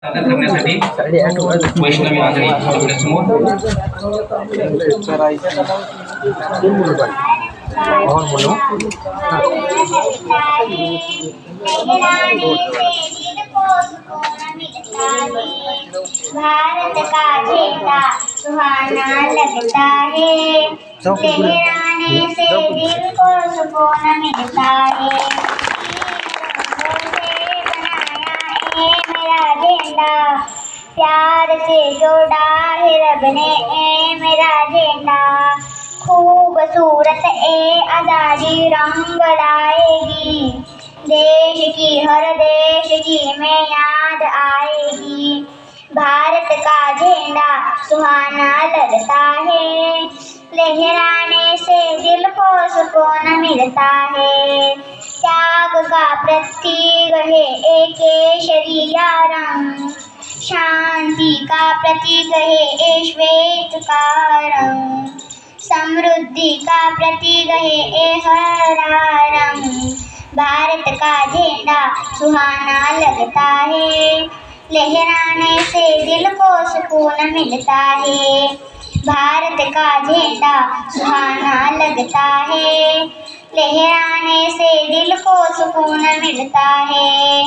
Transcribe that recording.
सादर करण्यासाठी वैष्णवी आंधळे आपल्यासमोर और बोलो भारत का झंडा सुहाना लगता है, लहराने से दिल को सुकून मिलता है। मेरा झंडा प्यार से जोड़ा है रब ने, ए मेरा झंडा खूबसूरत ए आजादी रंग लाएगी, देश की हर देश की में याद आएगी। भारत का झंडा सुहाना लगता है, लहराने से दिल को सुकून मिलता है। त्याग का प्रतीक है एक केसरिया रंग, शांति का प्रतीक है ए श्वेत का रंग, समृद्धि का प्रतीक है ए हरा रंग। भारत का झंडा सुहाना लगता है, लहराने से दिल को सुकून मिलता है। भारत का झंडा सुहाना लगता है, लहराने से दिल को सुकून मिलता है।